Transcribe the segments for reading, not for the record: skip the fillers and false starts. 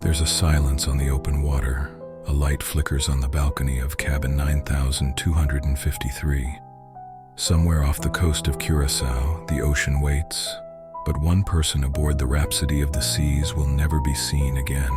There's a silence on the open water. A light flickers on the balcony of cabin 9253. Somewhere off the coast of Curacao, the ocean waits, but one person aboard the Rhapsody of the Seas will never be seen again.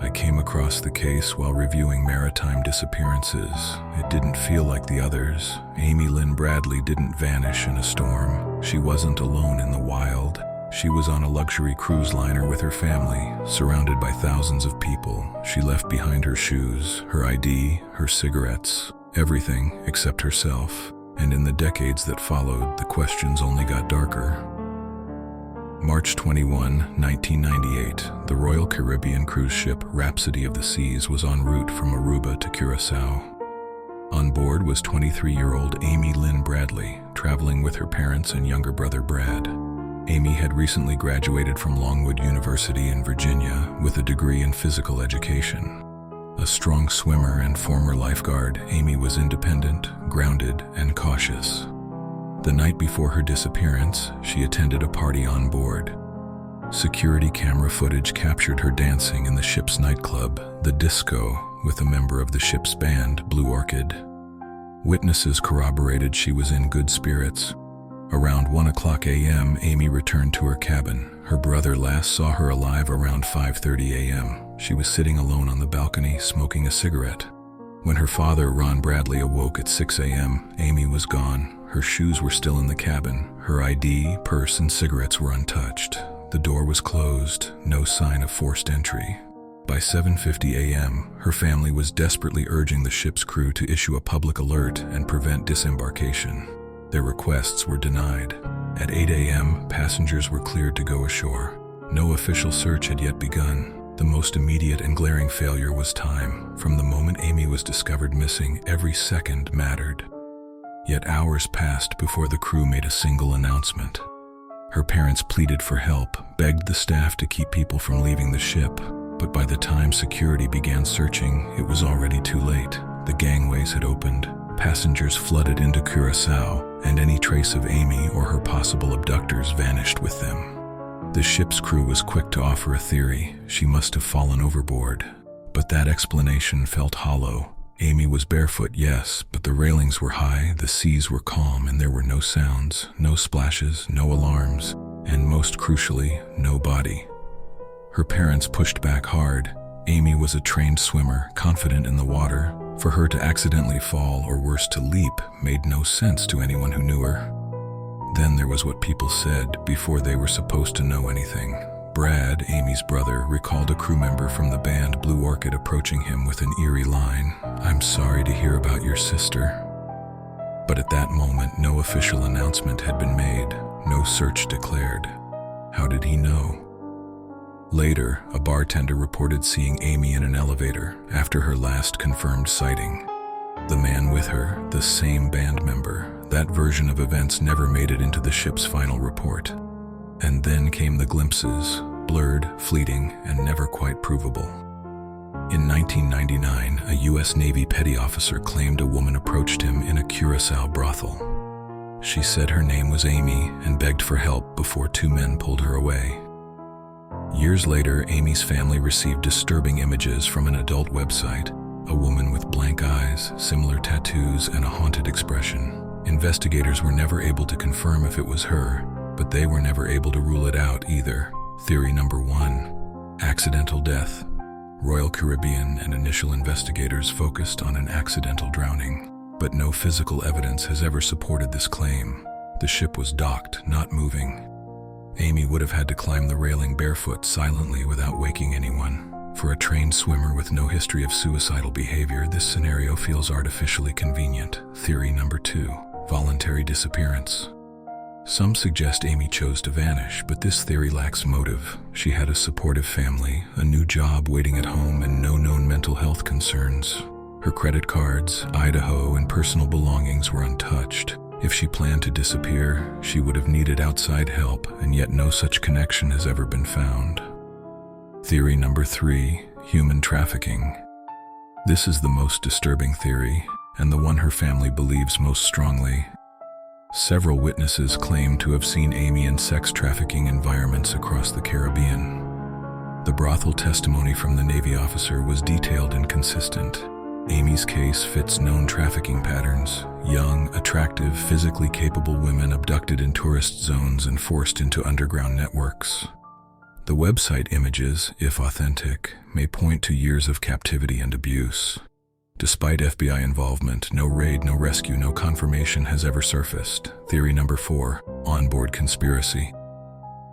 I came across the case while reviewing maritime disappearances. It didn't feel like the others. Amy Lynn Bradley didn't vanish in a storm. She wasn't alone in the wild. She was on a luxury cruise liner with her family, surrounded by thousands of people. She left behind her shoes, her ID, her cigarettes, everything except herself. And in the decades that followed, the questions only got darker. March 21, 1998, the Royal Caribbean cruise ship Rhapsody of the Seas was en route from Aruba to Curacao. On board was 23-year-old Amy Lynn Bradley, traveling with her parents and younger brother Brad. Amy had recently graduated from Longwood University in Virginia with a degree in physical education. A strong swimmer and former lifeguard, Amy was independent, grounded, and cautious. The night before her disappearance, she attended a party on board. Security camera footage captured her dancing in the ship's nightclub, the Disco, with a member of the ship's band, Blue Orchid. Witnesses corroborated she was in good spirits. Around 1:00 a.m., Amy returned to her cabin. Her brother last saw her alive around 5:30 a.m. She was sitting alone on the balcony, smoking a cigarette. When her father, Ron Bradley, awoke at 6 a.m., Amy was gone. Her shoes were still in the cabin. Her ID, purse, and cigarettes were untouched. The door was closed, no sign of forced entry. By 7:50 a.m., her family was desperately urging the ship's crew to issue a public alert and prevent disembarkation. Their requests were denied. At 8 a.m., passengers were cleared to go ashore. No official search had yet begun. The most immediate and glaring failure was time. From the moment Amy was discovered missing, every second mattered. Yet hours passed before the crew made a single announcement. Her parents pleaded for help, begged the staff to keep people from leaving the ship, but by the time security began searching, it was already too late. The gangways had opened, passengers flooded into Curacao, and any trace of Amy or her possible abductors vanished with them. The ship's crew was quick to offer a theory: she must have fallen overboard. But that explanation felt hollow. Amy was barefoot, yes, but the railings were high, the seas were calm, and there were no sounds, no splashes, no alarms, and most crucially, no body. Her parents pushed back hard. Amy was a trained swimmer, confident in the water. For her to accidentally fall, or worse, to leap, made no sense to anyone who knew her. Then there was what people said before they were supposed to know anything. Brad, Amy's brother, recalled a crew member from the band Blue Orchid approaching him with an eerie line: "I'm sorry to hear about your sister." But at that moment, no official announcement had been made, no search declared. How did he know? Later, a bartender reported seeing Amy in an elevator after her last confirmed sighting. The man with her, the same band member. That version of events never made it into the ship's final report. And then came the glimpses, blurred, fleeting, and never quite provable. In 1999, a U.S. Navy petty officer claimed a woman approached him in a Curacao brothel. She said her name was Amy and begged for help before two men pulled her away. Years later, Amy's family received disturbing images from an adult website: a woman with blank eyes, similar tattoos, and a haunted expression. Investigators were never able to confirm if it was her, but they were never able to rule it out either. Theory number 1: accidental death. Royal Caribbean and initial investigators focused on an accidental drowning, but no physical evidence has ever supported this claim. The ship was docked, not moving. Amy would have had to climb the railing barefoot, silently, without waking anyone. For a trained swimmer with no history of suicidal behavior, this scenario feels artificially convenient. Theory number 2: voluntary disappearance. Some suggest Amy chose to vanish, but this theory lacks motive. She had a supportive family, a new job waiting at home, and no known mental health concerns. Her credit cards, Idaho, and personal belongings were untouched. If she planned to disappear, she would have needed outside help, and yet no such connection has ever been found. Theory number 3: human trafficking. This is the most disturbing theory, and the one her family believes most strongly. Several witnesses claim to have seen Amy in sex trafficking environments across the Caribbean. The brothel testimony from the Navy officer was detailed and consistent. Amy's case fits known trafficking patterns: young, attractive, physically capable women abducted in tourist zones and forced into underground networks. The website images, if authentic, may point to years of captivity and abuse. Despite FBI involvement, no raid, no rescue, no confirmation has ever surfaced. Theory number 4, onboard conspiracy.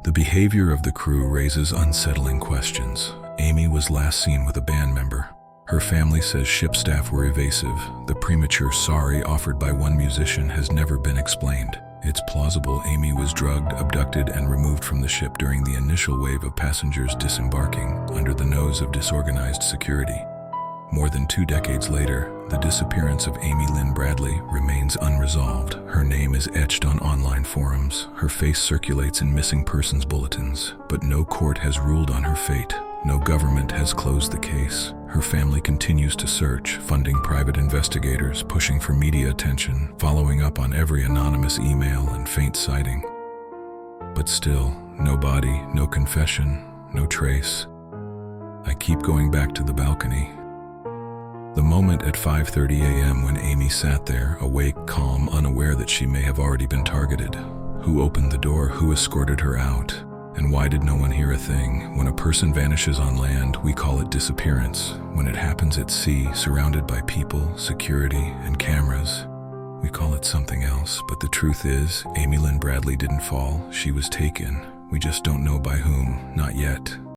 The behavior of the crew raises unsettling questions. Amy was last seen with a band member. Her family says ship staff were evasive. The premature sorry offered by one musician has never been explained. It's plausible Amy was drugged, abducted, and removed from the ship during the initial wave of passengers disembarking under the nose of disorganized security. More than 2 decades later, the disappearance of Lynn Bradley remains unresolved. Her name is etched on online forums. Her face circulates in missing persons bulletins, but no court has ruled on her fate. No government has closed the case. Her family continues to search, funding private investigators, pushing for media attention, following up on every anonymous email and faint sighting. But still, no body, no confession, no trace. I keep going back to the balcony. The moment at 5:30 a.m. when Amy sat there, awake, calm, unaware that she may have already been targeted. Who opened the door? Who escorted her out? And why did no one hear a thing? When a person vanishes on land, we call it disappearance. When it happens at sea, surrounded by people, security, and cameras, we call it something else. But the truth is, Lynn Bradley didn't fall. She was taken. We just don't know by whom. Not yet.